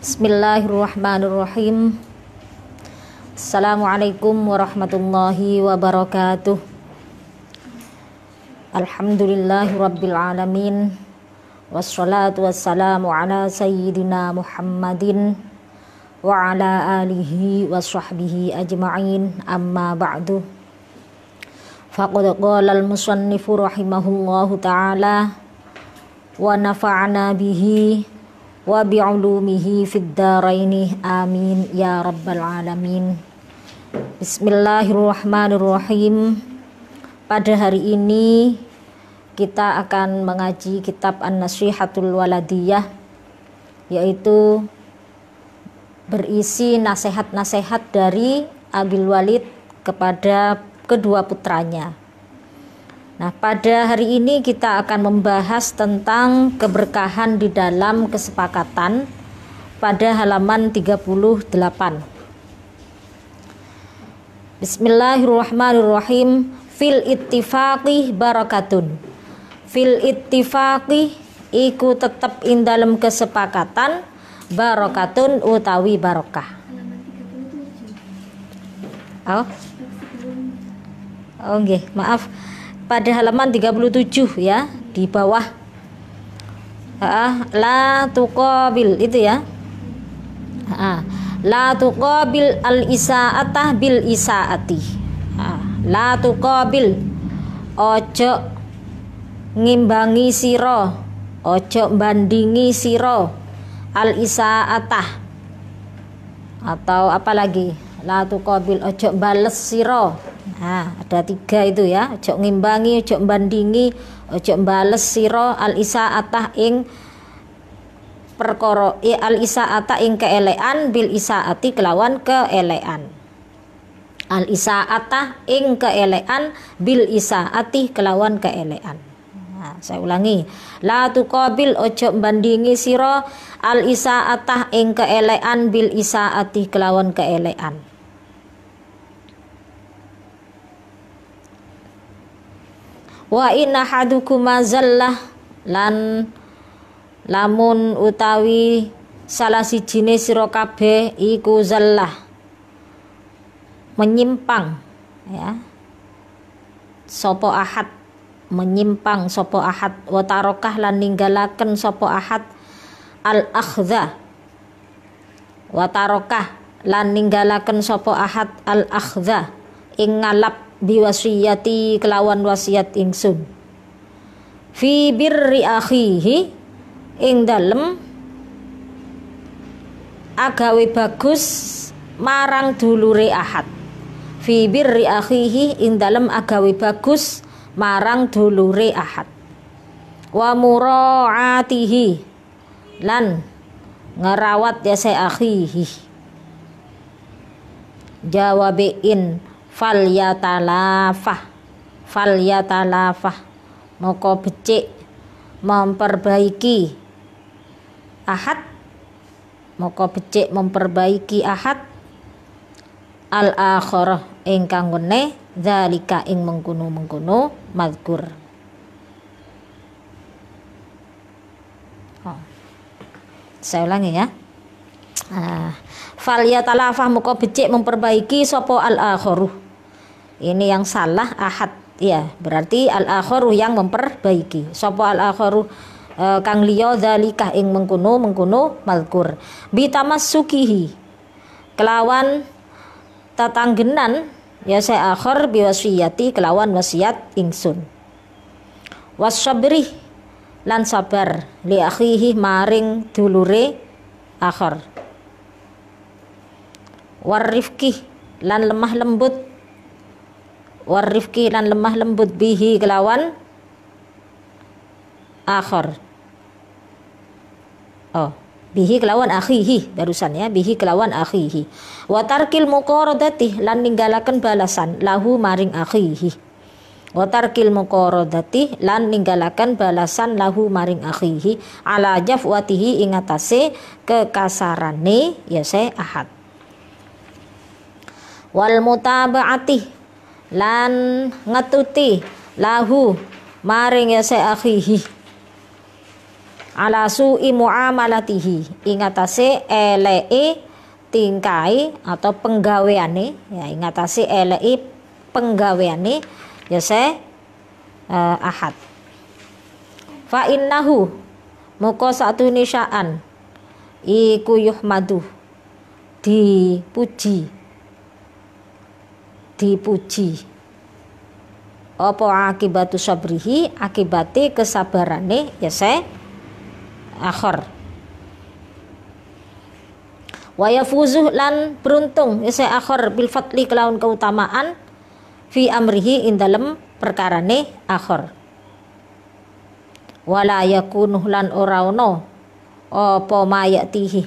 Bismillahirrahmanirrahim. Assalamualaikum warahmatullahi wabarakatuh. Alhamdulillahirabbil alamin. Wassalatu wassalamu ala sayyidina Muhammadin wa ala alihi wa sahbihi ajma'in. Amma ba'du. Faqad qala al-musannifu rahimahullahu ta'ala wa nafa'ana bihi wa bi'ulumihi fid dharaini amin ya rabbal alamin. Bismillahirrahmanirrahim. Pada hari ini kita akan mengaji kitab An-Nasihatul Waladiyah, yaitu berisi nasihat-nasihat dari Abil Walid kepada kedua putranya. Nah, pada hari ini kita akan membahas tentang keberkahan di dalam kesepakatan pada halaman 38. Bismillahirrahmanirrahim. Fil ittifaqi barakatun. Fil ittifaqi iku tetep ing dalam kesepakatan barakatun utawi barokah. Nggih, maaf. Pada halaman 37 ya, di bawah la tuqabil itu ya. La tuqabil al isaatah bil isaati. La tuqabil, ojo ngimbangi sira, ojo bandingi sira al isaatah, atau apa lagi, la tuqabil, ojo bales sira. Nah, ada 3 itu ya, ojo ngimbangi, ojo bandingi, ojo bales sira al isaatah ing perkara, al isaatah ing keelekan bil isaati kelawan keelekan. Al isaatah ing keelekan bil isaati kelawan keelekan. Nah, saya ulangi, la tuqabil, ojo bandingi sira al isaatah ing keelekan bil isaati kelawan keelekan. Wa inna hadukum mazallah, lan lamun utawi salah sijine sira kabeh iku zallah, menyimpang ya, sapa ahad, menyimpang sapa ahad, wa tarokah lan ninggalaken sapa ahad al akhdha, wa tarokah lan ninggalaken sapa ahad al akhdha ing ngalap biwasiyati kelawan wasiat ingsun, fi birri akhihi ing dalem agawe bagus marang dulure ahad, fi birri akhihi ing dalem agawe bagus marang dulure ahad, wa muraatihi lan ngerawat yase akhihi, jawabein falyatalafah moko becik memperbaiki ahad, moko becik memperbaiki ahad al akhirah ingkang wene zalika ing mengkono-mengkono mazkur. Saya ulangi ya. Falyatalafah moko becik memperbaiki sapa al akhiruh. Ini yang salah ahad ya, berarti al-akharu yang memperbaiki. Sapa al-akharu kang liya zalika ing mengkono mazkur. Bitamassukihi kelawan tatanggenan ya saya akhir biwasiyati kelawan wasiat ingsun. Wasabri lan sabar li akhihi maring dulure akhir. Warifki lan lemah lembut, warifki lan lemah lembut bihi kelawan akhir. Bihi kelawan akhihi barusan ya, bihi kelawan akhihi. Wa tarkil muqaradati lan ninggalaken balasan lahu maring akhihi. Wa tarkil muqaradati lan ninggalaken balasan lahu maring akhihi ala jafwatihi ing atase kekasarane ya se ahad. Wal mutaba'ati lan ngetuti lahu maring ya se akhihi ala su'i muamalatihi ingatase eleke tingkai atau penggaweane, ya ingatase eleke penggaweane ya ahad. Fa innahu moko satune sya'an iku yuhmadu dipuji apa akibatu sabrihi akibate kesabarane ya akhir. Wa yafuzuh lan beruntung ya akhir bil fadli kelawan keutamaan fi amrihi ing dalem perkarane akhir. Wala yakunuh lan ora ono apa mayatihi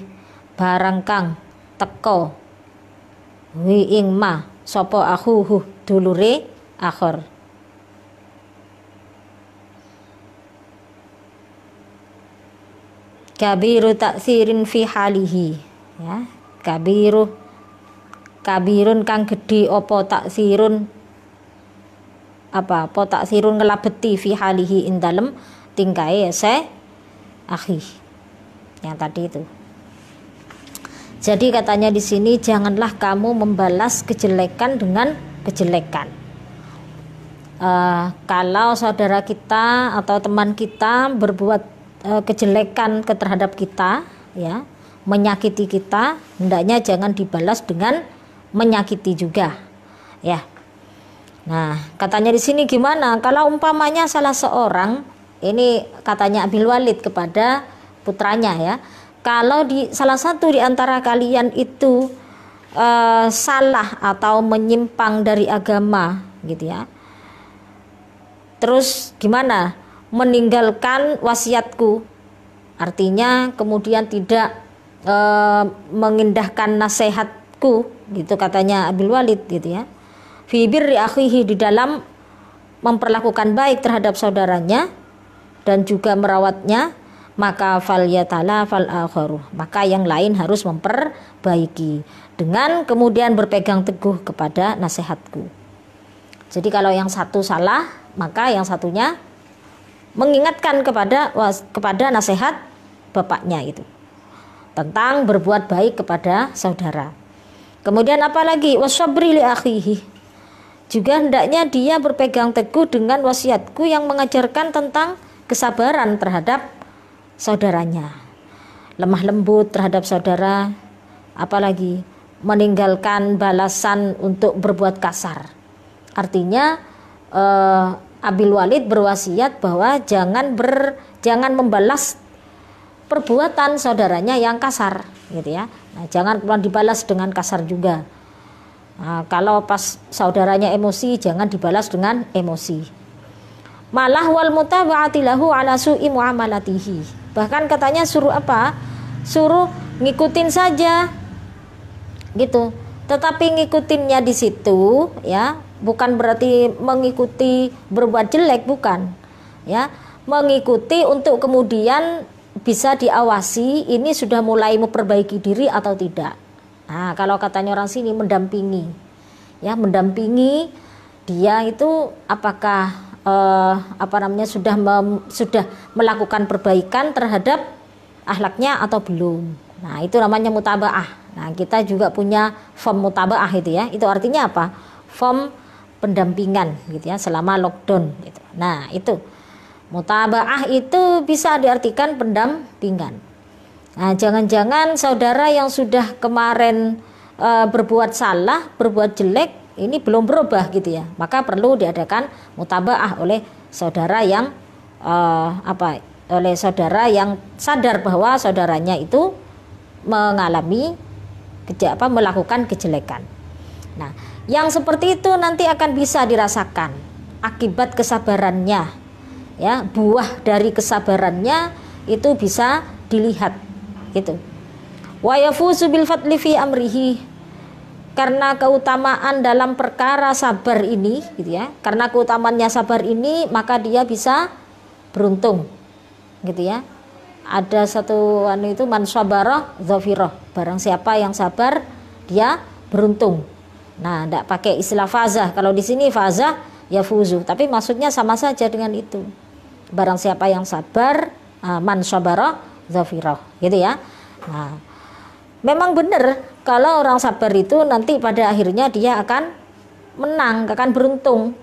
barang kang teka wi ing ma sapa akhuhu dulure akhir. Kabiru taksirin fi halihi, ya kabirun kang gedhe apa taksirun apa taksirun ngelabeti fi halihi ing dalem tingkae akhi yang tadi itu. Jadi katanya di sini janganlah kamu membalas kejelekan dengan kejelekan. Kalau saudara kita atau teman kita berbuat kejelekan terhadap kita, ya, menyakiti kita, hendaknya jangan dibalas dengan menyakiti juga, ya. Nah, katanya di sini gimana? Kalau umpamanya salah seorang, ini katanya Abil Walid kepada putranya, ya, kalau salah satu di antara kalian itu salah atau menyimpang dari agama, gitu ya. Terus gimana? Meninggalkan wasiatku, artinya kemudian tidak mengindahkan nasihatku, gitu katanya Abil Walid, gitu ya. Fi birri akhihi, di dalam memperlakukan baik terhadap saudaranya dan juga merawatnya, maka fal yatala fal akharu, maka yang lain harus memperbaiki dengan kemudian berpegang teguh kepada nasihatku. Jadi kalau yang satu salah, maka yang satunya mengingatkan kepada nasihat bapaknya itu tentang berbuat baik kepada saudara. Kemudian apalagi wasabri li akhihi, juga hendaknya dia berpegang teguh dengan wasiatku yang mengajarkan tentang kesabaran terhadap saudaranya, lemah lembut terhadap saudara, apalagi meninggalkan balasan untuk berbuat kasar. Artinya Abil Walid berwasiat bahwa jangan membalas perbuatan saudaranya yang kasar, gitu ya. Nah, jangan dibalas dengan kasar juga. Nah, kalau pas saudaranya emosi, jangan dibalas dengan emosi. Malah wal mutaba'ati lahu ala su'i muamalatihi. Bahkan katanya suruh apa? Suruh ngikutin saja, gitu. Tetapi ngikutinnya di situ, ya, bukan berarti mengikuti berbuat jelek, bukan, ya. Mengikuti untuk kemudian bisa diawasi ini sudah mulai memperbaiki diri atau tidak. Nah, kalau katanya orang sini mendampingi, ya, mendampingi dia itu apakah sudah melakukan perbaikan terhadap akhlaknya atau belum. Nah, itu namanya mutabaah. Nah, kita juga punya form mutabaah itu, ya. Itu artinya apa? Form pendampingan, gitu ya, selama lockdown gitu. Nah, itu mutabaah itu bisa diartikan pendampingan. Nah, jangan-jangan saudara yang sudah kemarin berbuat salah, berbuat jelek, ini belum berubah, gitu ya. Maka perlu diadakan mutabaah oleh saudara yang oleh saudara yang sadar bahwa saudaranya itu mengalami melakukan kejelekan. Nah, yang seperti itu nanti akan bisa dirasakan akibat kesabarannya, ya, buah dari kesabarannya itu bisa dilihat, gitu. Wa yafuzu bil fadli fi amrihi, karena keutamaan dalam perkara sabar ini, gitu ya. Karena keutamaannya sabar ini, maka dia bisa beruntung, gitu ya. Ada satu itu man sabara dzafirah, barang siapa yang sabar dia beruntung. Nah, tidak pakai istilah fazah. Kalau di sini fazah ya fuzu, tapi maksudnya sama saja dengan itu. Barang siapa yang sabar man sabara dzafirah, gitu ya. Nah, memang benar kalau orang sabar itu nanti pada akhirnya dia akan menang, akan beruntung.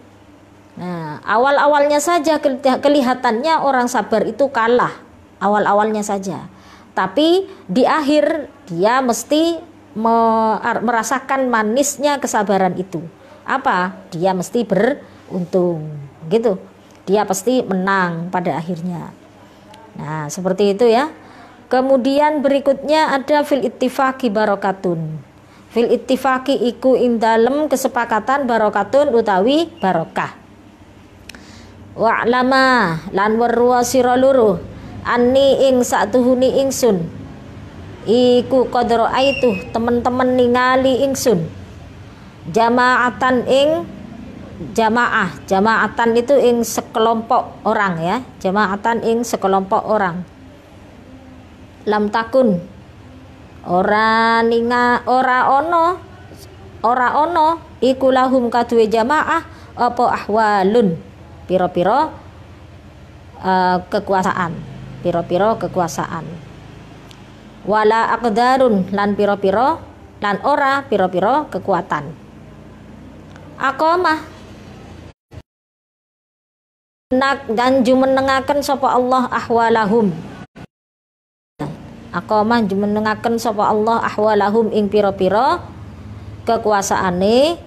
Nah, awal-awalnya saja kelihatannya orang sabar itu kalah, awal-awalnya saja. Tapi di akhir dia mesti merasakan manisnya kesabaran itu. Apa? Dia mesti beruntung, gitu. Dia pasti menang pada akhirnya. Nah, seperti itu ya. Kemudian berikutnya ada fil ittifaqi barokatun. Fil ittifaqi iku ing dalem kesepakatan barokatun utawi barokah. Wa'lama lan weruwa sira loro anni ing satuhuni ingsun iku qadra aitu teman-teman ningali ingsun jamaatan ing jamaatan itu ing sekelompok orang ya, jamaatan ing sekelompok orang. Lam takun ora ono iku lahum kaduwe jamaah apa ahwalun piro-piro kekuasaan, piro-piro kekuasaan. Wala aqdarun lan piro-piro lan ora piro-piro kekuatan. Aqamah dan jumenengaken sapa Allah ahwalahum. Aqamah jumenengaken sapa Allah ahwalahum ing piro-piro kekuasaane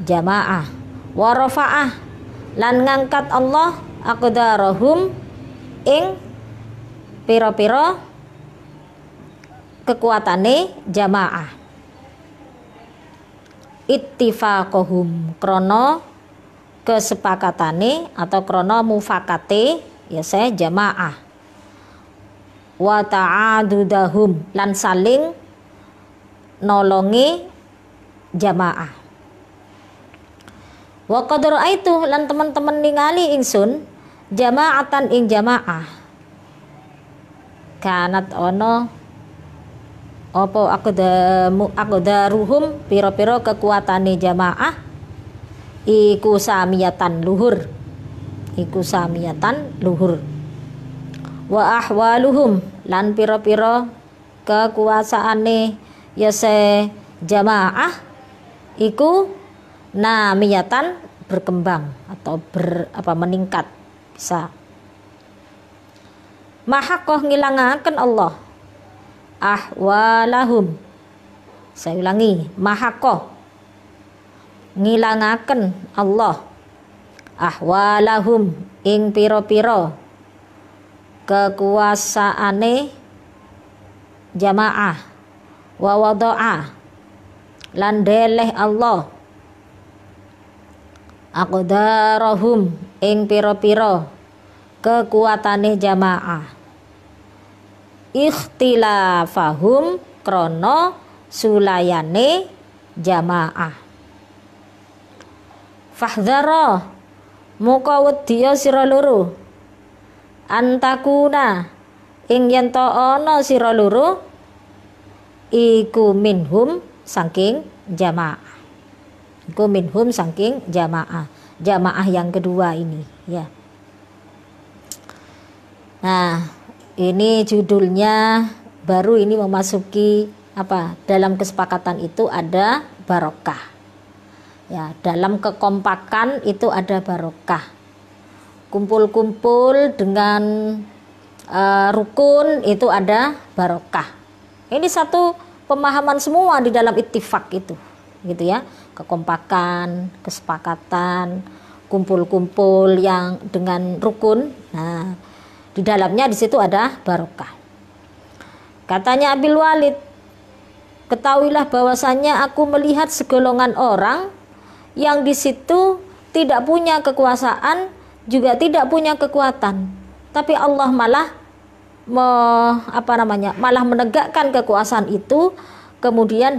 jamaah. Wa rafa'ah lan ngangkat Allah aqdarahum ing piro-piro kekuatane jamaah. Ittifaqohum krono kesepakatane atau krono mufakate ya saya jamaah. Wa ta'adudahum lan saling nolongi jamaah. Wa qad ra'aitu lan teman-teman ningali ingsun jamaatan ing jamaah. Kanat ono apa aqdaruhum piro-piro kekuatane jamaah iku samiyatan luhur. Iku samiyatan luhur. Wa ahwaluhum lan piro-piro kekuasaane ya se jamaah iku namiyatan berkembang atau meningkat bisa. Mahakoh ngilangaken Allah ahwalahum. Saya ulangi, mahakoh ngilangaken Allah ahwalahum ing piro-piro kekuasaane jamaah wa wada'a lan deleh Allah aqdarahum ing piro-piro kekuatane jamaah ikhtilafahum krono sulayane jamaah. Fahdhara muka wedya sira loro antakuna ing yen to ana sira loro iku minhum saking jamaah. Iku minhum saking jamaah. Jamaah yang kedua ini ya. Nah, ini judulnya baru ini memasuki apa? Dalam kesepakatan itu ada barokah. Ya, dalam kekompakan itu ada barokah. Kumpul-kumpul dengan rukun itu ada barokah. Ini satu pemahaman semua di dalam ittifaq itu, gitu ya. Kekompakan, kesepakatan, kumpul-kumpul yang dengan rukun. Nah, di dalamnya di situ ada barokah. Katanya Abil Walid, ketahuilah bahwasannya aku melihat segolongan orang yang di situ tidak punya kekuasaan, juga tidak punya kekuatan, tapi Allah malah malah menegakkan kekuasaan itu, kemudian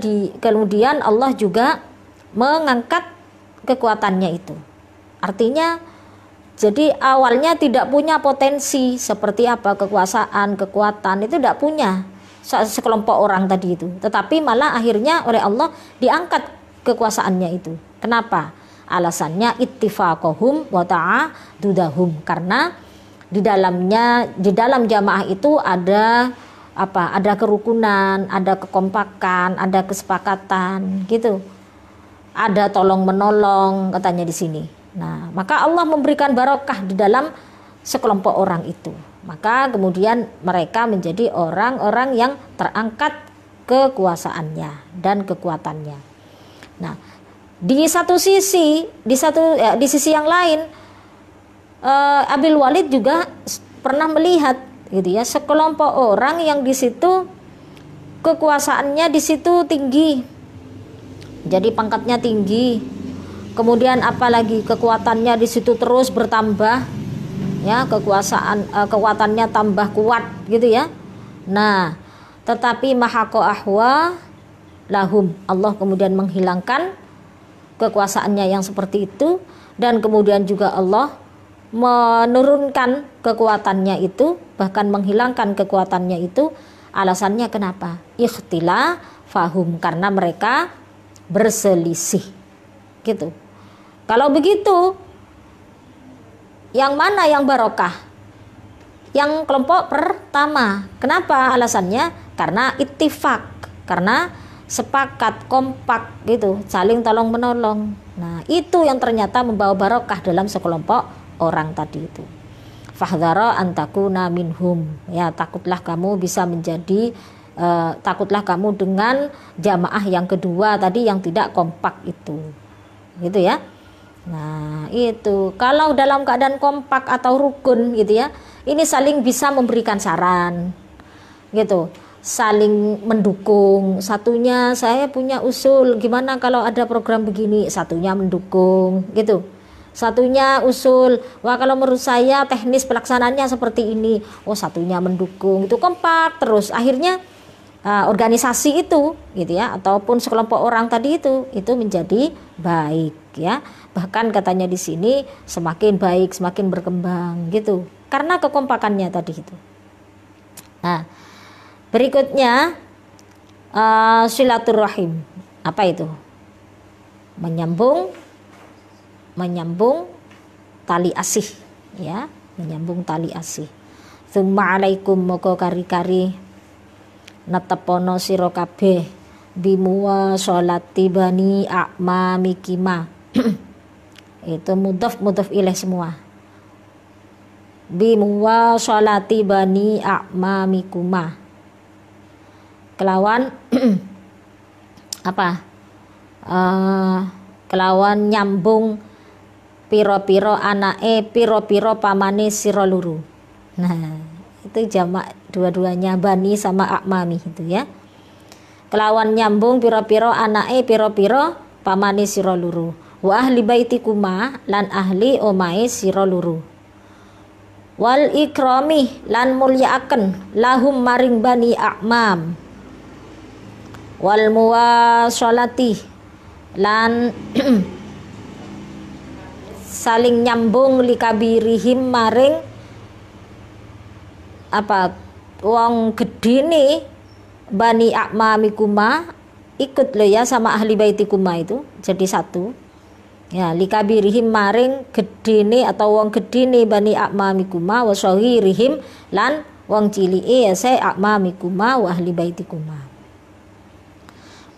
Allah juga mengangkat kekuatannya itu. Artinya jadi awalnya tidak punya potensi seperti apa kekuasaan, kekuatan itu tidak punya sekelompok orang tadi itu, tetapi malah akhirnya oleh Allah diangkat kekuasaannya itu. Kenapa? Alasannya ittifaqahum wa ta'adudahum, karena di dalam jamaah itu ada apa? Ada kerukunan, ada kekompakan, ada kesepakatan gitu. Ada tolong menolong katanya di sini. Nah, maka Allah memberikan barokah di dalam sekelompok orang itu. Maka kemudian mereka menjadi orang-orang yang terangkat kekuasaannya dan kekuatannya. Nah, di sisi yang lain, Abil Walid juga pernah melihat gitu ya, sekelompok orang yang di situ kekuasaannya di situ tinggi, jadi pangkatnya tinggi, kemudian apalagi kekuatannya di situ terus bertambah, ya kekuatannya tambah kuat gitu ya. Nah, tetapi mahaqo ahwa lahum, Allah kemudian menghilangkan kekuasaannya yang seperti itu, dan kemudian juga Allah menurunkan kekuatannya itu, bahkan menghilangkan kekuatannya itu. Alasannya kenapa? Ikhtilafahum, karena mereka berselisih gitu. Kalau begitu, yang mana yang barokah? Yang kelompok pertama. Kenapa alasannya? Karena ittifaq, karena sepakat, kompak gitu, saling tolong menolong. Nah, itu yang ternyata membawa barokah dalam sekelompok orang tadi itu. Fahdhara antakuna minhum, ya takutlah kamu bisa menjadi takutlah kamu dengan jamaah yang kedua tadi yang tidak kompak itu, gitu ya. Nah, itu kalau dalam keadaan kompak atau rukun gitu ya, ini saling bisa memberikan saran gitu, saling mendukung. Satunya, saya punya usul gimana kalau ada program begini, satunya mendukung gitu. Satunya usul, wah kalau menurut saya teknis pelaksanaannya seperti ini, oh satunya mendukung. Itu kompak terus, akhirnya organisasi itu gitu ya, ataupun sekelompok orang tadi itu menjadi baik ya. Bahkan katanya di sini semakin baik, semakin berkembang gitu, karena kekompakannya tadi itu. Nah, berikutnya silaturahim. Apa itu? Menyambung tali asih ya, menyambung tali asih. Tsumma alaikum, moko kari-kari netepono sira kabeh bimuwa sholati bani a'mamikima. Itu mudhaf ilaih semua. Bimuwa sholati bani a'mamikuma, kelawan apa? Kelawan nyambung piro-piro anake piro-piro pamane sira luru. Nah, itu jamak dua-duanya, bani sama akmami itu ya. Kelawan nyambung piro-piro anake piro-piro pamane sira luru. Wa ahli baitikuma, lan ahli omahe sira luru. Wal ikrami, lan mulyaaken lahum maring bani akmam. Wal muwasolati, lan saling nyambung likabirihim maring apa wong gedene bani akmamikuma, ikut lo ya sama ahli baitikuma itu jadi satu ya, likabirihim maring gedene atau wong gedene bani akmamikuma wa sahirihim, lan wong cilike ya se akmamikuma wa ahli baitikuma.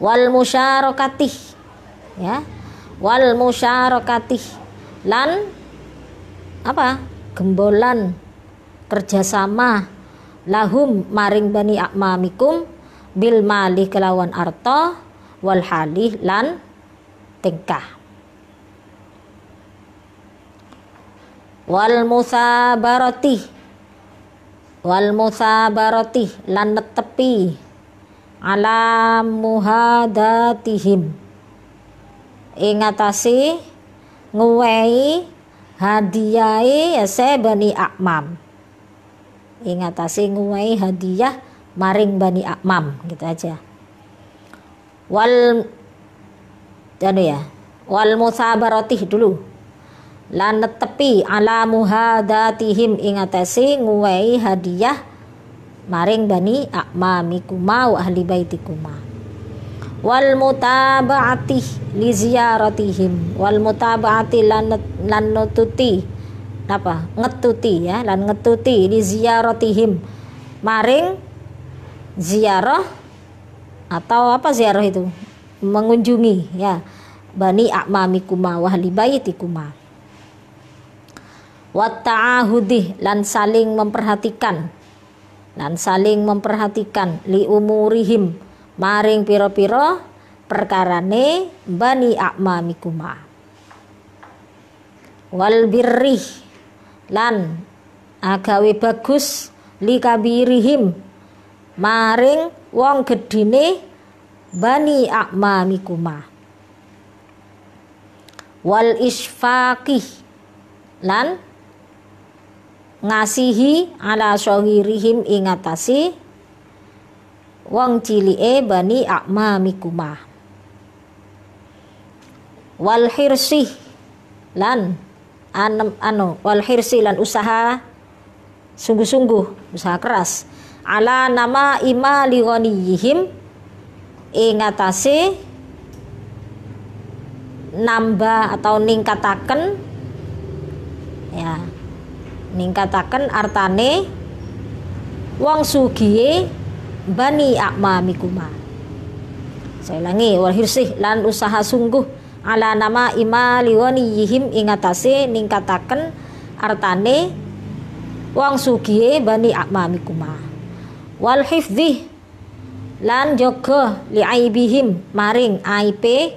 Wal musyarakatih ya, wal musyarakatih, lan apa? Gembolan kerjasama lahum maring bani akmamikum bil malih kelawan arta wal halih lan tingkah. Wal musabarati, wal musabarati, lan netepi ala muhadatihim ing atase nguwehi hadiyahe se bani akmam, ing atase nguwehi hadiah maring bani akmam, gitu aja. Wal ya, wal musabaratih dulu, lan netepi ala muhadatihim ing atase nguwehi hadiah maring bani akmamikuma wa ahli baitikuma. wal mutaba'ati li ziyaratihim, wal mutaba'ati lan nututi apa ngetuti ya, lan ngetuti li ziyaratihim maring ziarah, atau apa ziarah itu mengunjungi ya, bani a'mamikuma wa ahli baitikuma. Wa ta'ahudi lan saling memperhatikan, li umurihim maring piro-piro perkarane bani a'mamikuma. Wal birri lan agawe bagus li kabirihim maring wong gedine bani a'mamikuma. Wal isfaqih lan ngasihi ala syahirihim ingatasi wong cilike bani a'mamikuma. Wal hirsih lan wal hirsi lan usaha sungguh-sungguh, usaha keras ala nama ima li ghaniyihim ingatasi nambah atau ningkataken ya, ningkataken artane wong sugihe bani a'mamikuma. Saya ulangi, wal hirsih lan usaha sungguh ala nama ima liwaniyihim ingatase ningkataken artane wong sugihe bani a'mamikuma. Wal hifdhi lan jaga li'aibihim maring aibe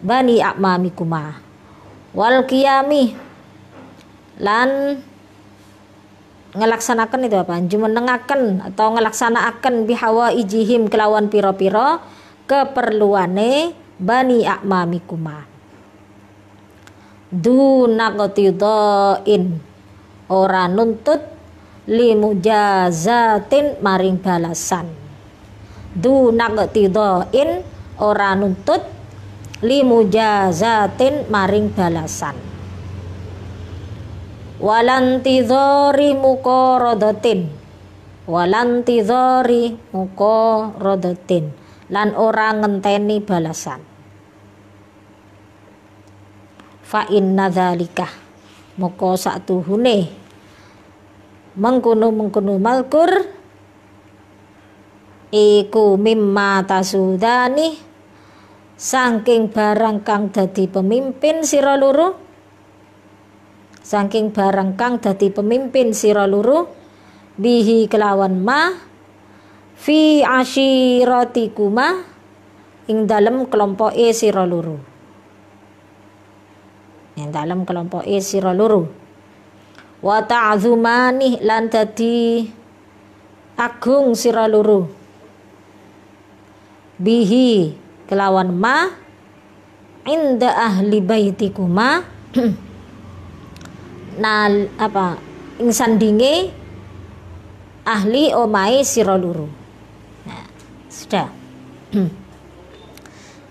bani a'mamikuma. Wal qiyami lan ngelaksanakan itu apa? Jumenengaken atau ngelaksanaaken bihawa ijihim kelawan piro-piro keperluane bani a'mamikuma. Dunaqtidain ora nuntut limujazatin maring balasan. Dunaqtidain ora nuntut limujazatin maring balasan. Walantidhari muqaradatin, walantidhari muqaradatin lan ora ngenteni balasan. Fa inna dzalika moko satuhune mengkono malkur iku mimma tasudani saking barang kang dadi pemimpin sira loro, saking barang kang dadi pemimpin sira loro bihi kelawan ma fi ashiratikuma ing dalem kelompoke sira loro, ing dalem kelompoke sira loro. Wa ta'zumani lan dadi agung sira loro bihi kelawan ma inda ahli baitikuma nal apa ing sandinge ahli omahe sira loro. Nah, sudah.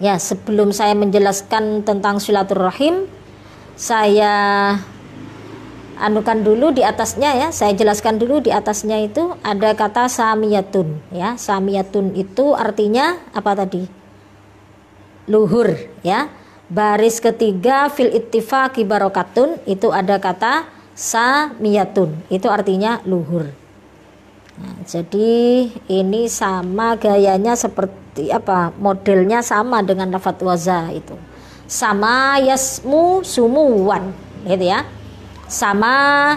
Ya, sebelum saya menjelaskan tentang silaturahim, saya anukan dulu di atasnya ya, saya jelaskan dulu di atasnya itu ada kata samiyatun ya. Samiyatun itu artinya apa tadi? Luhur ya. Baris ketiga fil ittifaqi barokatun itu ada kata samiyatun, itu artinya luhur. Nah, jadi ini sama gayanya seperti apa, modelnya sama dengan lafadz waza itu. Sama yasmu sumuwan gitu ya. Sama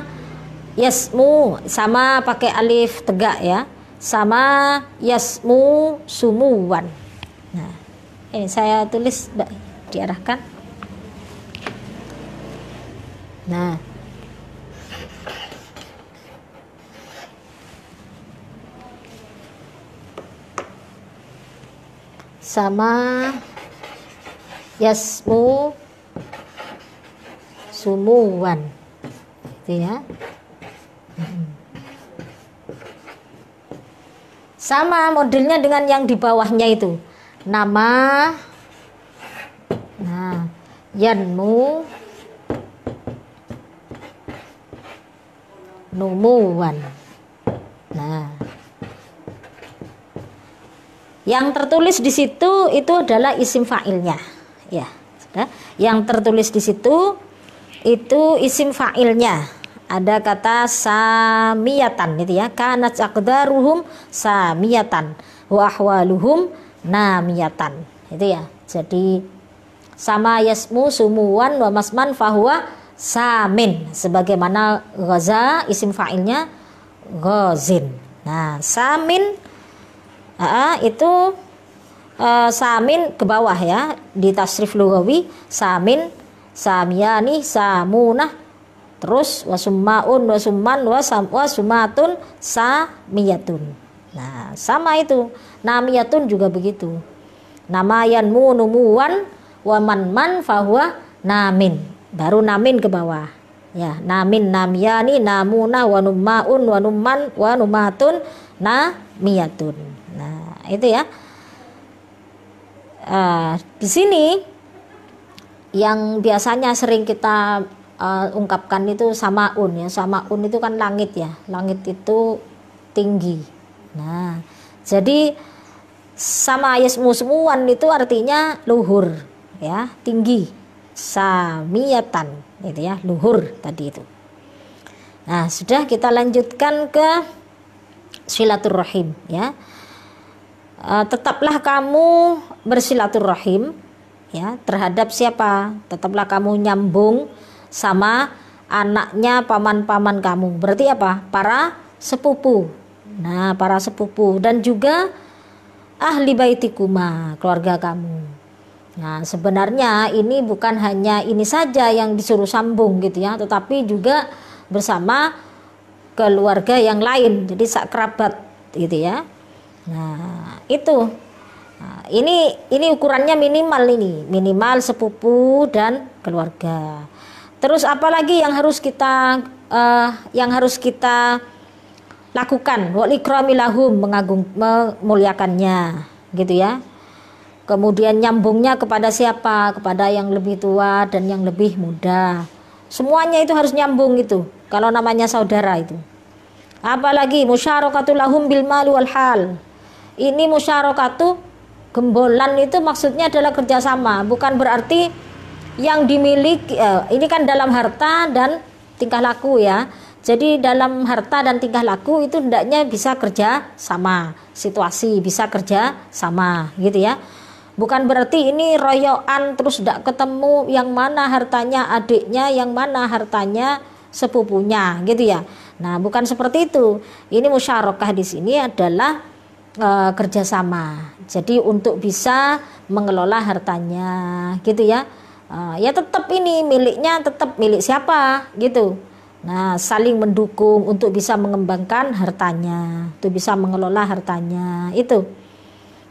yasmu, sama pakai alif tegak ya. Sama yasmu sumuwan. Nah, ini saya tulis diarahkan. Nah, sama yasmu sumuwan itu ya. Sama modelnya dengan yang di bawahnya itu. Nama, nah, yanmu numuwan. Nah, Yang tertulis di situ itu adalah isim fa'ilnya. Ya, sudah. Yang tertulis di situ itu isim fa'ilnya. Ada kata samiyatan gitu ya. Kanat aqdaruhum samiyatan wa ahwaluhum namiyatan. Itu ya. Jadi sama yasmu sumuwan wa masman fahuwa samin, sebagaimana ghaza isim fa'ilnya ghazin. Nah, samin itu samin ke bawah ya, di tasrif lughawi samin, samiyani, samunah, terus wasummaun, wasumman, wasumatun, samiyatun. Nah, sama itu. Namiyatun juga begitu. Namayanmu numuwan wa man fahuwa namin. Baru namin ke bawah. Ya, namin, namyani, namuna, wa nummaun, wa numman, wa numatun, namiyatun. Nah, itu ya. Di sini yang biasanya sering kita ungkapkan itu samaun ya. Samaun itu kan langit ya. Langit itu tinggi. Nah, jadi sama yasmu semuan itu artinya luhur ya, tinggi. Samiyatan itu ya, luhur tadi itu. Nah, sudah, kita lanjutkan ke silaturrahim ya. Tetaplah kamu bersilaturrahim ya, terhadap siapa? Tetaplah kamu nyambung sama anaknya paman-paman kamu. Berarti apa? Para sepupu. Nah, para sepupu dan juga ahli baitikuma, keluarga kamu. Nah, sebenarnya ini bukan hanya ini saja yang disuruh sambung gitu ya, tetapi juga bersama keluarga yang lain, jadi sakrabat gitu ya. Nah, itu. Nah, ini ukurannya minimal sepupu dan keluarga. Terus apalagi yang harus kita lakukan? Wal ikrami lahum, memuliakannya gitu ya. Kemudian nyambungnya kepada siapa? Kepada yang lebih tua dan yang lebih muda. Semuanya itu harus nyambung itu. Kalau namanya saudara itu. Apalagi musyarakatu lahum bil mali wal hal. Ini musyarakatu, gembolan itu maksudnya adalah kerjasama. Bukan berarti yang dimiliki, ini kan dalam harta dan tingkah laku ya. Jadi dalam harta dan tingkah laku itu hendaknya bisa kerja sama, situasi bisa kerja sama gitu ya. Bukan berarti ini royoan terus tidak ketemu yang mana hartanya adiknya, yang mana hartanya sepupunya gitu ya. Nah, bukan seperti itu. Ini musyarakah di sini adalah kerjasama. Jadi untuk bisa mengelola hartanya gitu ya. Ya tetap ini miliknya tetap milik siapa gitu. Nah, saling mendukung untuk bisa mengembangkan hartanya, untuk bisa mengelola hartanya itu.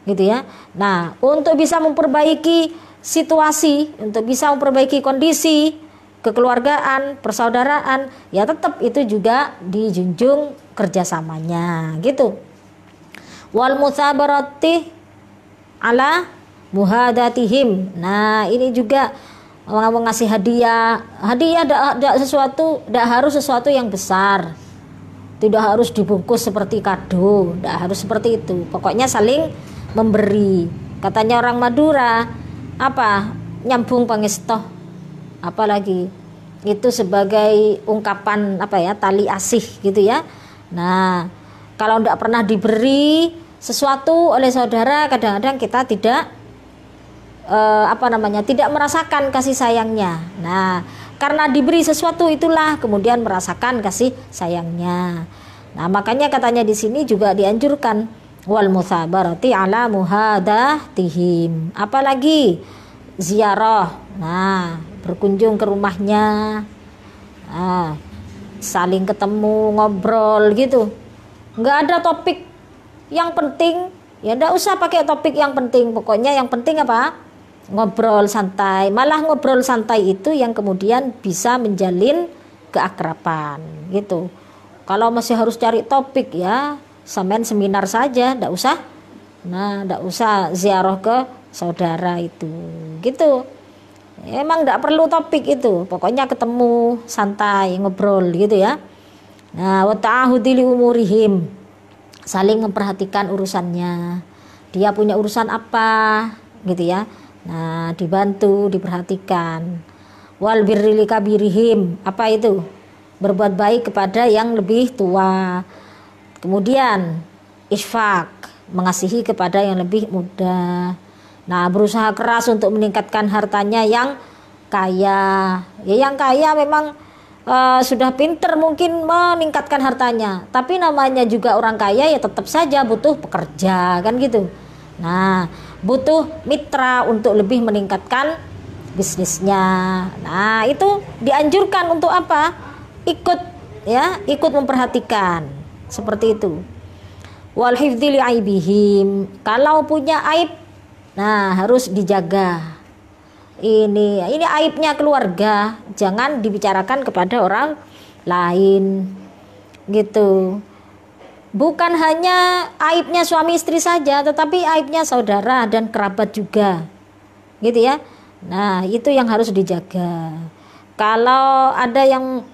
Gitu ya. Nah, untuk bisa memperbaiki situasi, untuk bisa memperbaiki kondisi kekeluargaan, persaudaraan, ya tetap itu juga dijunjung kerjasamanya gitu. Wal musabarati ala muhadatihim. Nah, ini juga ngasih hadiah. Hadiah tidak harus sesuatu yang besar. Tidak harus dibungkus seperti kado, tidak harus seperti itu. Pokoknya saling memberi. Katanya orang Madura, apa? Nyambung pangestoh. Apalagi itu sebagai ungkapan apa ya, tali asih gitu ya. Nah, kalau tidak pernah diberi sesuatu oleh saudara, kadang-kadang kita tidak tidak merasakan kasih sayangnya. Nah, karena diberi sesuatu itulah kemudian merasakan kasih sayangnya. Nah, makanya katanya di sini juga dianjurkan wal musabarati ala muhadatihim. Apalagi ziarah. Nah, berkunjung ke rumahnya. Nah, saling ketemu, ngobrol gitu. Nggak ada topik yang penting, ya nggak usah pakai topik yang penting. Pokoknya yang penting apa? Ngobrol santai. Malah ngobrol santai itu yang kemudian bisa menjalin keakraban gitu. Kalau masih harus cari topik ya, samain seminar saja, nggak usah. Nah, nggak usah ziarah ke saudara itu, gitu. Emang nggak perlu topik itu. Pokoknya ketemu santai, ngobrol gitu ya. Nah, wa ta'ahudi li umurihim, saling memperhatikan urusannya. dia punya urusan apa gitu ya. Nah, dibantu, diperhatikan. Wal birri likabirihim, apa itu? Berbuat baik kepada yang lebih tua. Kemudian isfaq, mengasihi kepada yang lebih muda. Nah, berusaha keras untuk meningkatkan hartanya yang kaya. Ya, yang kaya memang sudah pinter mungkin meningkatkan hartanya, tapi namanya juga orang kaya ya tetap saja butuh pekerja kan gitu. Nah, butuh mitra untuk lebih meningkatkan bisnisnya. Nah, itu dianjurkan untuk apa? Ikut ya, ikut memperhatikan seperti itu. Wal hifdzi li aibihim, kalau punya aib nah harus dijaga. Ini aibnya keluarga, jangan dibicarakan kepada orang lain gitu. Bukan hanya aibnya suami istri saja, tetapi aibnya saudara dan kerabat juga gitu ya. Nah, itu yang harus dijaga. Kalau ada yang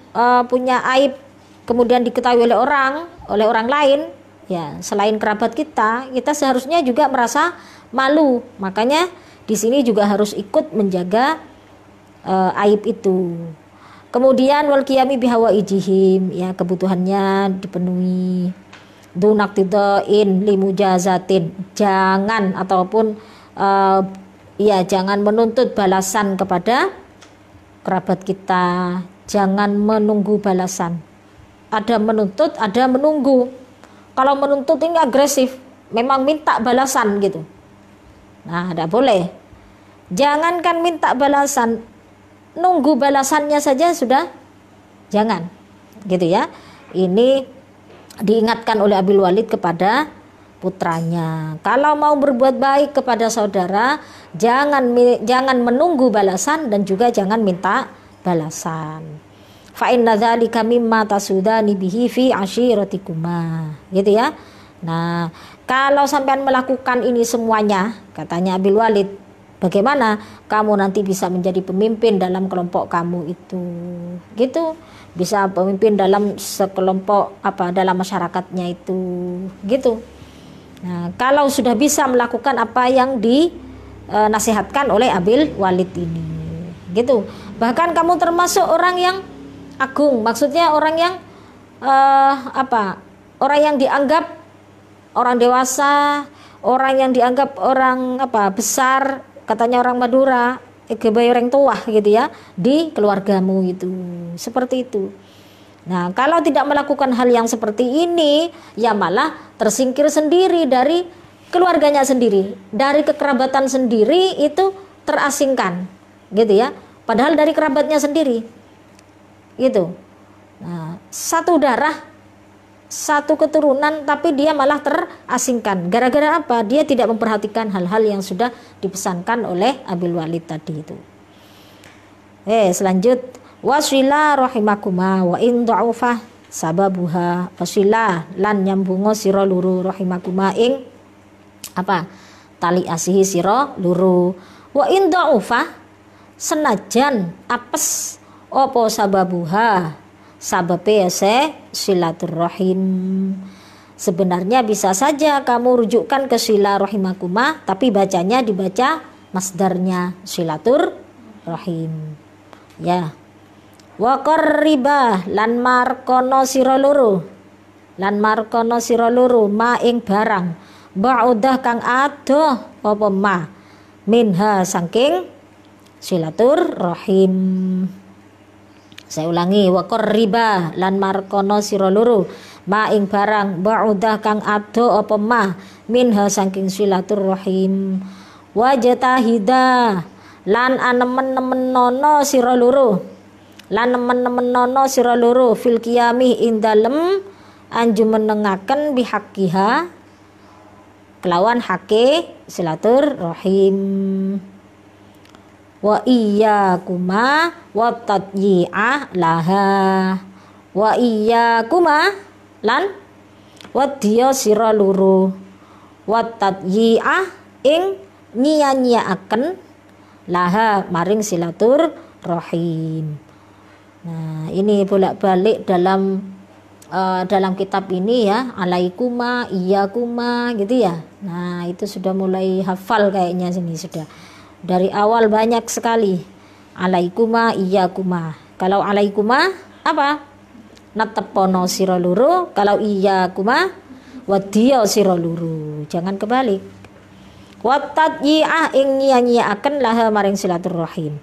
punya aib kemudian diketahui oleh orang lain ya, selain kerabat kita seharusnya juga merasa malu. Makanya di sini juga harus ikut menjaga aib itu. Kemudian wal qiyami bihawaijihim, ya kebutuhannya dipenuhi. Dunaktidain limujazatin, jangan ataupun jangan menuntut balasan kepada kerabat kita, jangan menunggu balasan. Ada menuntut, ada menunggu. Kalau menuntut ini agresif, memang minta balasan gitu. Nah, tidak boleh. Jangankan minta balasan, nunggu balasannya saja sudah jangan. Gitu ya. Ini diingatkan oleh Abil Walid kepada putranya. Kalau mau berbuat baik kepada saudara, jangan menunggu balasan dan juga jangan minta balasan. Fa inna dzalika mimma tasudani bihi fi ashiratikuma. Gitu ya. Nah, kalau sampean melakukan ini semuanya, katanya Abil Walid, bagaimana kamu nanti bisa menjadi pemimpin dalam kelompok kamu itu? Gitu. Bisa pemimpin dalam sekelompok dalam masyarakatnya itu. Gitu. Nah, kalau sudah bisa melakukan apa yang dinasihatkan oleh Abil Walid ini. Gitu. Bahkan kamu termasuk orang yang agung, maksudnya orang yang orang yang dianggap orang dewasa, orang yang dianggap orang besar, katanya orang Madura, orang tua gitu ya, di keluargamu itu. Seperti itu. Nah, kalau tidak melakukan hal yang seperti ini, ya malah tersingkir sendiri dari keluarganya sendiri, dari kekerabatan sendiri itu terasingkan, gitu ya. Padahal dari kerabatnya sendiri, gitu. Nah, satu darah, satu keturunan, tapi dia malah terasingkan. Gara-gara apa? Dia tidak memperhatikan hal-hal yang sudah dipesankan oleh Abil Walid tadi itu. Selanjut, wasila rahimakuma wa in dha'ufa sababuha, wasila lan nyambungo sira luru rahimakuma ing tali asihi sira luru. Wa in dha'ufa, senajan apes opo sababuha, sababe silaturrahim. Sebenarnya bisa saja kamu rujukkan ke sila rahimakuma, tapi bacanya dibaca masdarnya silaturrahim. Ya. Wa qarriba lan markono sira loro. Lan markono sira loro ma ing barang ba'udah kang adoh apa ma minha saking silaturrahim. Saya ulangi, wa qarriba lan markono sira loro ma ing barang ba'udah kang ado apa ma minha saking silaturrahim. Wa jatahida lan anemen-nemen nono sira loro, lan nemen-nemen nono sira loro fil qiyami ing dalem anjumenengaken bihaqqiha kelawan hake silaturrahim. Wa iyyakuma wa tadyi'ah laha, wa iyyakuma lan wadya sira loro wa tadyi'ah ing nyia-nyiaaken laha maring silaturrahim. Nah, ini bolak-balik dalam dalam kitab ini ya, alaikuma, iyakuma gitu ya. Nah itu sudah mulai hafal kayaknya sini sudah. Dari awal banyak sekali. Alaikuma, iyakuma. Kalau alaikuma apa? Natepono sira loro. Kalau iyakuma wadiya sira loro. Jangan kebalik. Wattadyi'ah ing nyiya-nyiyaaken laha maring silaturrahim.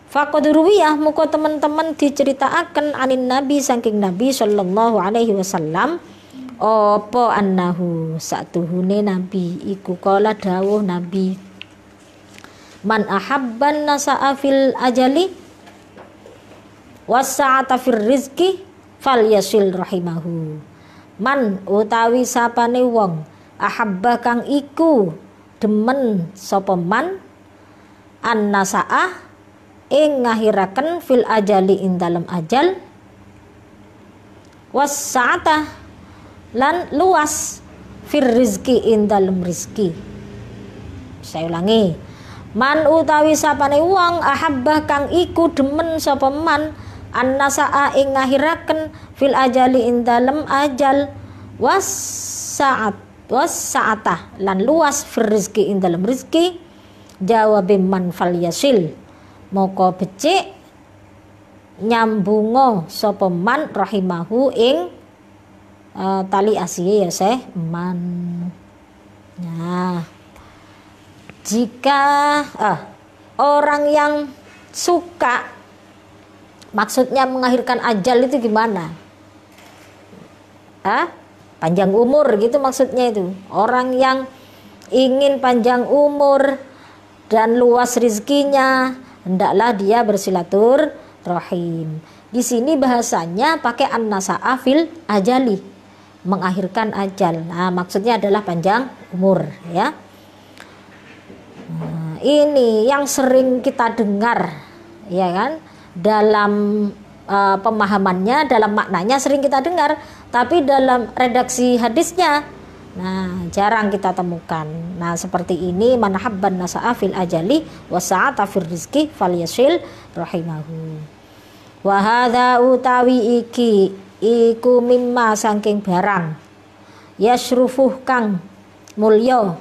Faqad ruwiyah muka teman-teman diceritaaken anin nabi saking nabi sallallahu alaihi wasallam apa annahu satuhune nabi iku kala dawuh nabi man ahabban nasa'a fil ajali wasa'ata fir rizki falyasil rahimahu. Man utawi sapane wong ahabba kang iku demen sapa man an nasa'a ing ngahiraken fil ajali ing dalam ajal wasa'ata lan luas fir rizki ing dalam rizki. Saya ulangi, man utawi sapane wong ahabbah kang iku demen sapa man annasa'a ing ngahiraken fil ajali ing dalem ajal wasa'ata lan luas fir rizki ing dalem rizki jawabe man fal yasil moko becik nyambungo sapa man rahimahu ing tali asih ya seh man. Nah jika orang yang suka, maksudnya mengakhirkan ajal itu gimana? Panjang umur gitu maksudnya itu. Orang yang ingin panjang umur dan luas rizkinya, hendaklah dia bersilaturahim. Di sini bahasanya pakai an-nasa'a fil ajali, mengakhirkan ajal. Nah, maksudnya adalah panjang umur ya. Nah, ini yang sering kita dengar ya kan, dalam pemahamannya, dalam maknanya sering kita dengar, tapi dalam redaksi hadisnya nah jarang kita temukan. Nah seperti ini, man habban nasa'a fil ajali wasa'ata fir rizki falyasil rahimahu. Wa hadza utawi iki iku mimma saking barang yasrufuh kang mulya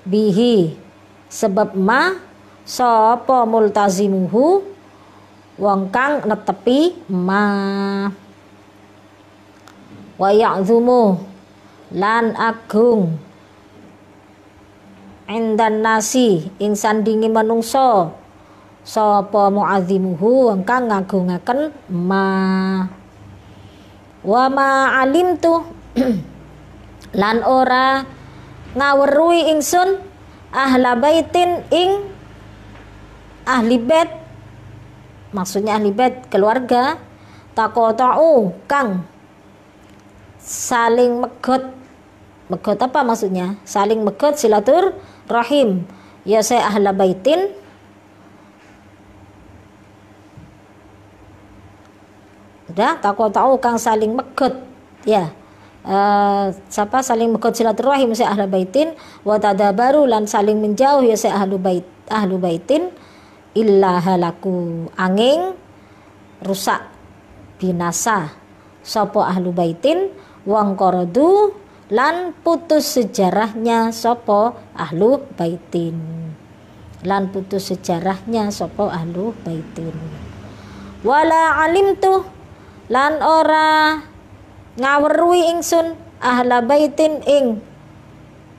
bihi sebab ma sapa multazimuhu wong kang netepi ma wa ya'zumu lan agung indan nasi ing sandingi manungsa sapa mu'azzimuhu wong kang ngagungaken ma wa ma alimtu lan ora ngaweruhi ingsun ahla baitin ing ahli bait, maksudnya ahli bait keluarga taqata'u kang saling megot apa maksudnya? Saling megot silatur rahim ya saya ahla baitin udah taqata'u kang saling megot ya. Siapa saling megot silaturahim saya ahla baitin wa tadabaru lan saling menjauh ya saya ahlu baitin illa halaku angin rusak binasa sopo ahlu baitin wang korodu lan putus sejarahnya sopo ahlu baitin, lan putus sejarahnya sopo ahlu baitin. Wala alimtu lan ora ngaweruhi ingsun ahla baitin ing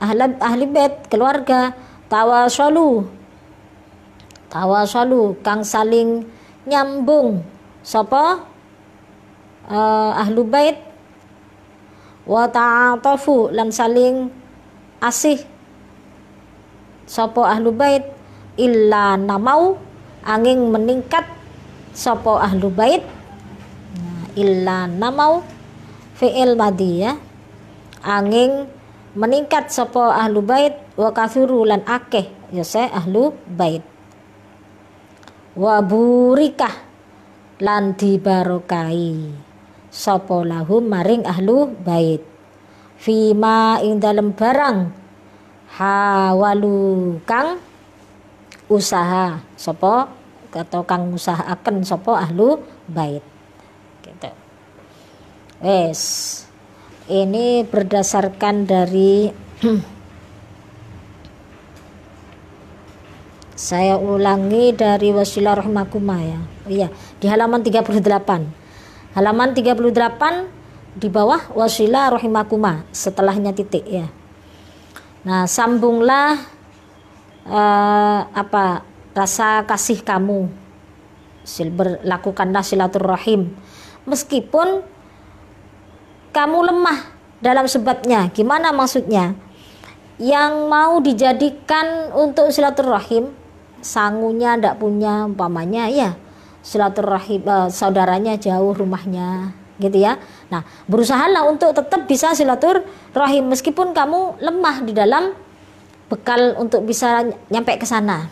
ahli bait keluarga tawasalu kang saling nyambung sapa ahlu bait wa ta'atafu lan saling asih sapa ahlu bait illa namau angin meningkat sapa ahlu bait. Nah, illa namau fi'il madhi ya, angin meningkat sapa ahlu bait wa kathuru lan akeh ya ahlu bait wa burikah lan dibarokai sapa lahum maring ahlu bait fima ing dalem barang hawalu kang usaha sapa atau kang usahaaken sapa ahlu bait gitu. Wes, ini berdasarkan dari saya ulangi dari wasilah rahmakumah ya. Iya, di halaman 38. Halaman 38 di bawah wasilah rahimakumah, setelahnya titik ya. Nah, sambunglah rasa kasih kamu. Lakukanlah silaturahim meskipun kamu lemah dalam sebabnya. Gimana maksudnya? Yang mau dijadikan untuk silaturahim sangunya ndak punya, umpamanya ya silaturahim saudaranya jauh rumahnya gitu ya. Nah, berusahalah untuk tetap bisa silaturahim meskipun kamu lemah di dalam bekal untuk bisa nyampe ke sana.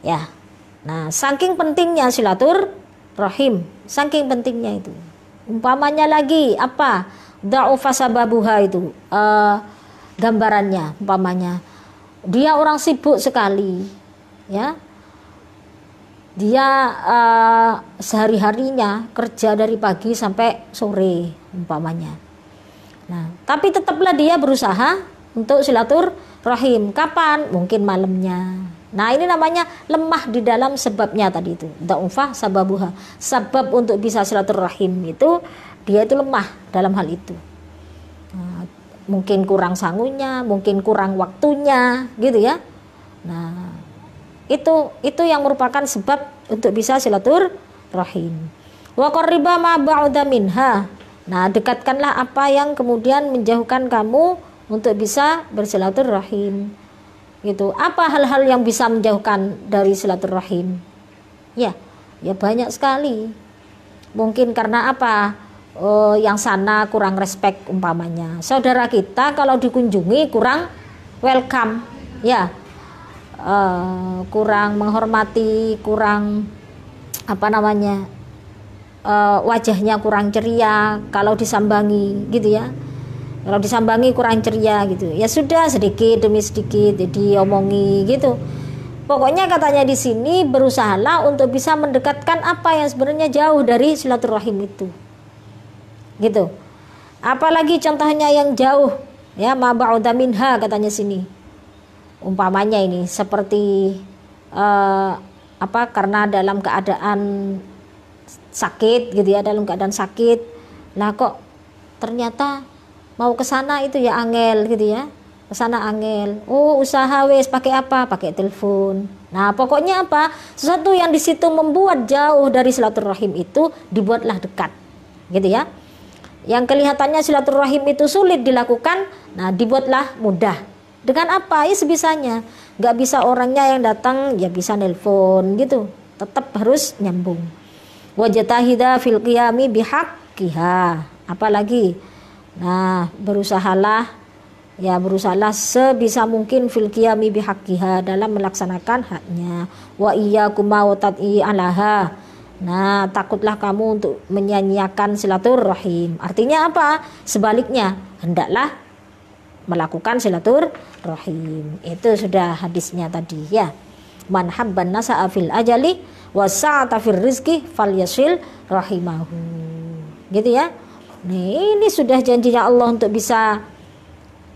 Ya. Nah, saking pentingnya silaturahim, saking pentingnya itu. Umpamanya lagi apa? Da'ufa sababuha itu gambarannya, umpamanya dia orang sibuk sekali ya, dia sehari-harinya kerja dari pagi sampai sore umpamanya. Nah, tapi tetaplah dia berusaha untuk silaturahim. Kapan? Mungkin malamnya. Nah, ini namanya lemah di dalam sebabnya tadi itu. Da'ufa sababuha. Sebab untuk bisa silaturahim itu dia itu lemah dalam hal itu. Nah, mungkin kurang sangunya, mungkin kurang waktunya, gitu ya. Nah, itu yang merupakan sebab untuk bisa silaturahim. Wa qarriba ma ba'da minha. Nah, dekatkanlah apa yang kemudian menjauhkan kamu untuk bisa bersilaturahim. Gitu. Apa hal-hal yang bisa menjauhkan dari silaturahim? Ya banyak sekali. Mungkin karena apa? Yang sana kurang respect umpamanya. Saudara kita kalau dikunjungi kurang welcome, ya, kurang menghormati, kurang wajahnya kurang ceria kalau disambangi, gitu ya. Kalau disambangi kurang ceria gitu, ya sudah sedikit demi sedikit diomongi gitu. Pokoknya katanya di sini berusahalah untuk bisa mendekatkan apa yang sebenarnya jauh dari silaturahim itu, gitu. Apalagi contohnya yang jauh, ya ma ba'da minha katanya sini. Umpamanya ini seperti karena dalam keadaan sakit gitu ya, dalam keadaan sakit, lah kok ternyata mau ke sana itu ya angel gitu ya, ke sana angel. Oh, usaha wes pakai apa? Pakai telepon. Nah, pokoknya apa? Sesuatu yang di situ membuat jauh dari silaturahim itu dibuatlah dekat. Gitu ya. Yang kelihatannya silaturahim itu sulit dilakukan, nah dibuatlah mudah. Dengan apa? Ya sebisanya. Enggak bisa orangnya yang datang ya bisa nelpon gitu. Tetap harus nyambung. Wajatahida fil qiyami bihaqqiha. Apalagi? Nah, berusahalah sebisa mungkin fil qiyami bihaqqiha, dalam melaksanakan haknya. Wa iyyakum wa tad'i alaha. Nah, takutlah kamu untuk menyanyiakan silaturahim. Artinya apa? Sebaliknya, hendaklah melakukan silaturahim. Itu sudah hadisnya tadi ya. Man habban nasa'a fil ajali wa sa'ata fir rizqi falyasil rahimahu. Gitu ya. Nih, ini sudah janjinya Allah untuk bisa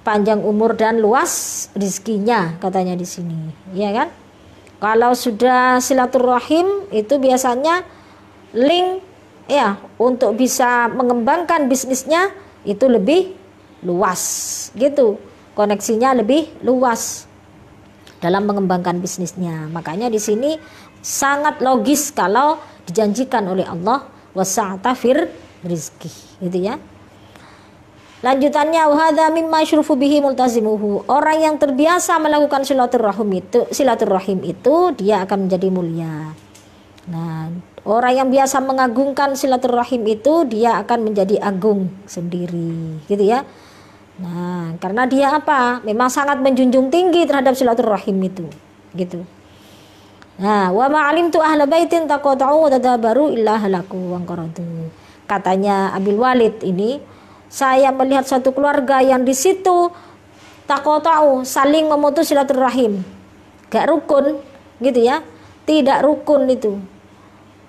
panjang umur dan luas rizkinya katanya di sini, ya kan? Kalau sudah silaturahim itu biasanya link ya untuk bisa mengembangkan bisnisnya itu lebih luas, gitu. Koneksinya lebih luas dalam mengembangkan bisnisnya. Makanya di sini sangat logis kalau dijanjikan oleh Allah wasa'ata fir rizki, gitu ya. Lanjutannya wahada mimma yushrufu bihi multazimuhu. Orang yang terbiasa melakukan silaturahim itu dia akan menjadi mulia. Nah, orang yang biasa mengagungkan silaturahim itu dia akan menjadi agung sendiri, gitu ya. Nah, karena dia apa? Memang sangat menjunjung tinggi terhadap silaturahim itu, gitu. Nah, wa ma'alimtu ahla baitin taqata'u wa tadabaru illa halaku wa qaradu. Katanya Abil Walid ini, saya melihat satu keluarga yang di situ taqata'u, saling memutus silaturahim, gak rukun, gitu ya, tidak rukun itu,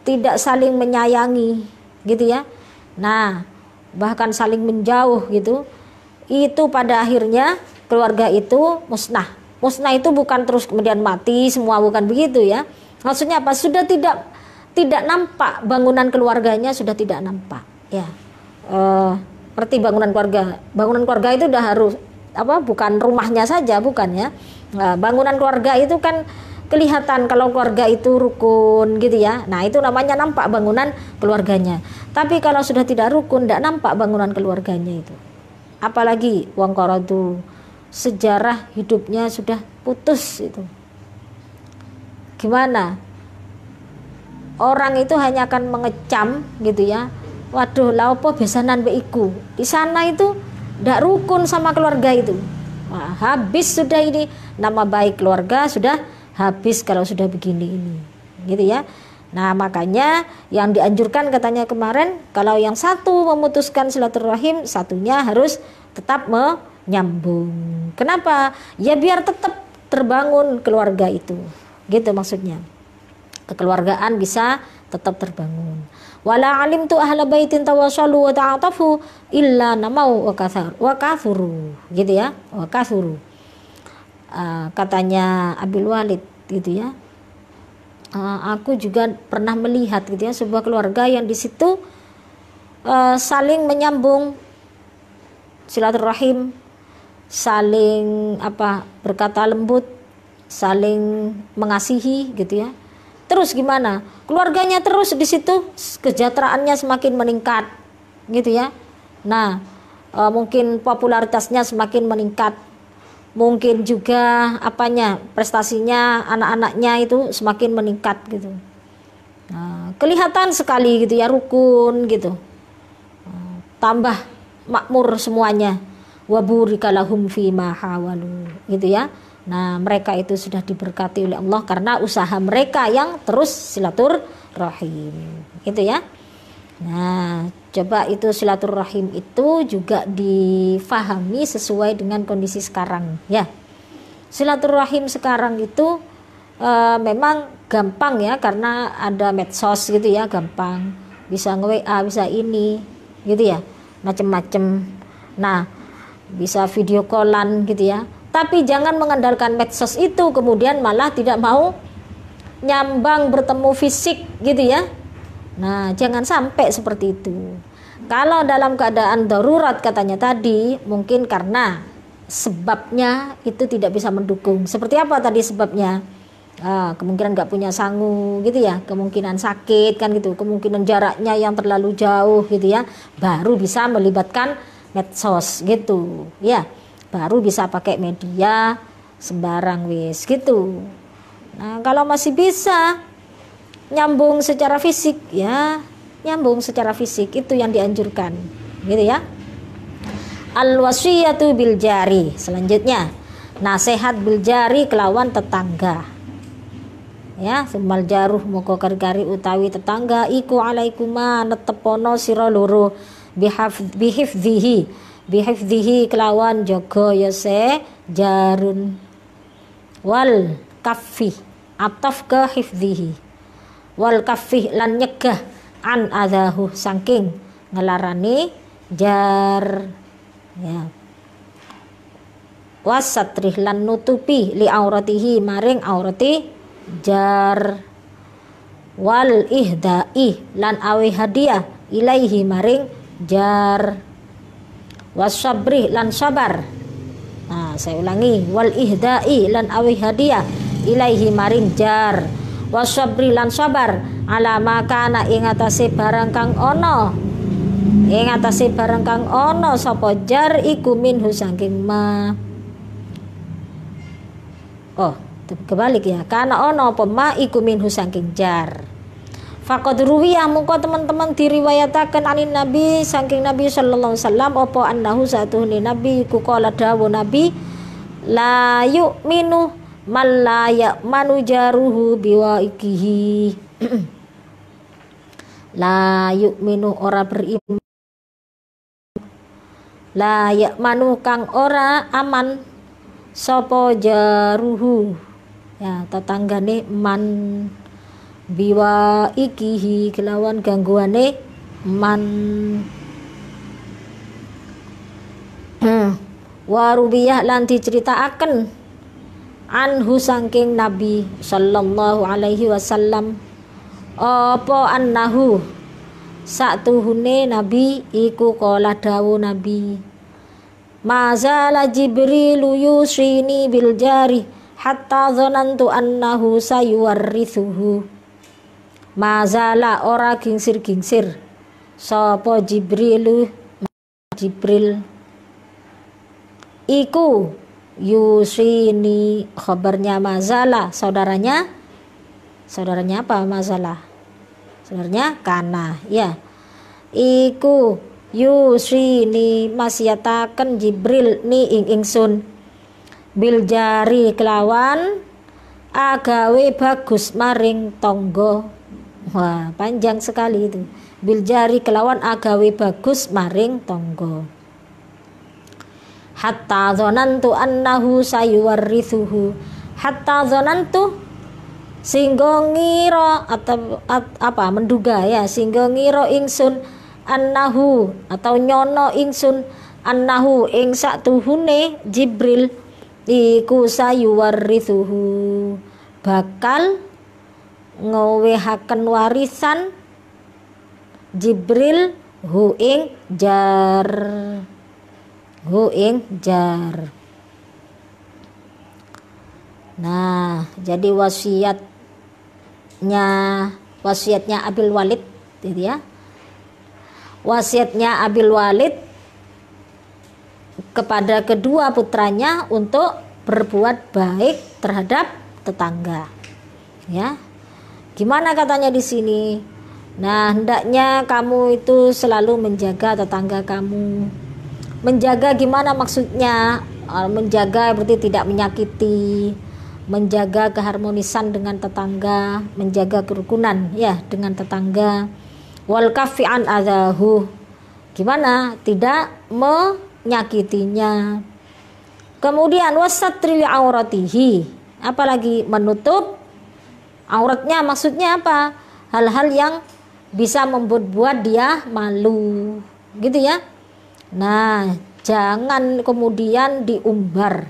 tidak saling menyayangi, gitu ya. Nah, bahkan saling menjauh gitu, itu pada akhirnya keluarga itu musnah. Musnah itu bukan terus kemudian mati semua, bukan begitu ya. Maksudnya apa? Sudah tidak nampak bangunan keluarganya, sudah tidak nampak ya. Seperti bangunan keluarga. Bangunan keluarga itu udah harus apa? Bukan rumahnya saja, bukan ya. Nah, bangunan keluarga itu kan kelihatan kalau keluarga itu rukun gitu ya. Nah, itu namanya nampak bangunan keluarganya. Tapi kalau sudah tidak rukun, tidak nampak bangunan keluarganya itu. Apalagi wong qaradu, sejarah hidupnya sudah putus itu. Gimana? Orang itu hanya akan mengecam gitu ya. Waduh, lah opo besanan mbek iku. Di sana itu ndak rukun sama keluarga itu. Wah, habis sudah ini nama baik keluarga sudah habis kalau sudah begini ini. Gitu ya. Nah, makanya yang dianjurkan katanya kemarin, kalau yang satu memutuskan silaturahim, satunya harus tetap menyambung. Kenapa? Ya biar tetap terbangun keluarga itu. Gitu maksudnya. Kekeluargaan bisa tetap terbangun. Wala alimtu ahla baitin tawassalu wa ta'atafu illa namau wa kathuru. Gitu ya. Wa kathuru. Katanya Abil Walid gitu ya. Aku juga pernah melihat gitu ya sebuah keluarga yang di situ saling menyambung silaturahim, saling berkata lembut, saling mengasihi gitu ya. Terus gimana? Keluarganya terus di situ kesejahteraannya semakin meningkat gitu ya. Nah, mungkin popularitasnya semakin meningkat. Mungkin juga prestasinya anak-anaknya itu semakin meningkat gitu. Nah, kelihatan sekali gitu ya, rukun gitu. Tambah makmur semuanya. Wa burika lahum fima hawalu gitu ya. Nah, mereka itu sudah diberkati oleh Allah karena usaha mereka yang terus silaturahim. Gitu ya. Nah, coba itu silaturahim itu juga difahami sesuai dengan kondisi sekarang ya. Silaturahim sekarang itu memang gampang ya karena ada medsos gitu ya, gampang. Bisa nge-WA, bisa ini gitu ya. Macem-macem. Nah, bisa video callan gitu ya. Tapi jangan mengandalkan medsos itu kemudian malah tidak mau nyambang bertemu fisik gitu ya. Nah, jangan sampai seperti itu. Kalau dalam keadaan darurat katanya tadi, mungkin karena sebabnya itu tidak bisa mendukung. Seperti apa tadi sebabnya? Kemungkinan nggak punya sangu gitu ya, kemungkinan sakit kan gitu, kemungkinan jaraknya yang terlalu jauh gitu ya, baru bisa melibatkan medsos gitu ya, baru bisa pakai media sembarang wis gitu. Nah, kalau masih bisa nyambung secara fisik ya, nyambung secara fisik itu yang dianjurkan gitu ya. Al wasiyatu bil jari, selanjutnya nasihat bil jari kelawan tetangga ya. Sumal jaruh moko kari utawi tetangga iku alaikuma netepono sira loro bihifdhihi kelawan jaga ya se jarun wal kaffi ataf ke hifdhihi wal kaffi lan nyegah an adahu saking ngelarani jar ya, wasatrih lan nutupi li auratihi maring aurati jar, wal ihdai lan awe hadiah ilaihi maring jar, wasabrih lan sabar. Nah, saya ulangi, wal ihdai lan awe hadiah ilaihi maring jar, wasabri lan sabar ala makana ing atase barang kang ana, ing atase barang kang ana sapa jar iku minhu saking ma. Oh, kebalik ya, kana ana apa ma iku minhu saking jar. Faqad ruwiyah mungko teman-teman diriwayataken anin nabi saking nabi sallallahu alaihi wasallam apa annahu satuhune nabi ku qala dawu nabi la yu'minu man la ya'manu jaruhu biwaikihi. La yu'minu ora beriman, la ya'manu kang ora aman sapa jaruhu ya tetanggane man biwaikihi kelawan gangguane man Warubiyah lan diceritaaken anhu saking Nabi sallallahu alaihi wasallam apa annahu satuhune Nabi iku kala dawu Nabi mazala Jibril yusini bil jari hatta dzanantu annahu sayuwarrithuhu. Mazala ora gingsir-gingsir sapa Jibril iku yusini, khabarnya mazala, saudaranya apa mazala? Saudaranya kana, ya. Iku yusini masyataken Jibril ni ingsun bil jari kelawan agawe bagus maring tonggo. Wah, panjang sekali itu. Bil jari kelawan agawe bagus maring tonggo. Hatta dzanantu annahu sayuwarrithuhu. Hatta dzanantu singgo ngira atau apa menduga ya, singgo ngira ingsun annahu atau nyono ingsun annahu ing satuhune Jibril iku sayuwarrithuhu bakal ngowehaken warisan Jibril hu ing jar. Nah, jadi wasiatnya Abil Walid gitu ya. Wasiatnya Abil Walid kepada kedua putranya untuk berbuat baik terhadap tetangga. Ya. Gimana katanya di sini? Nah, hendaknya kamu itu selalu menjaga tetangga kamu. Menjaga gimana maksudnya? Menjaga berarti tidak menyakiti, menjaga keharmonisan dengan tetangga, menjaga kerukunan ya dengan tetangga. Wal kafi an adahu. Gimana? Tidak menyakitinya. Kemudian wasatri auratihi. Apalagi menutup auratnya, maksudnya apa? Hal-hal yang bisa membuat dia malu, gitu ya. Nah, jangan kemudian diumbar.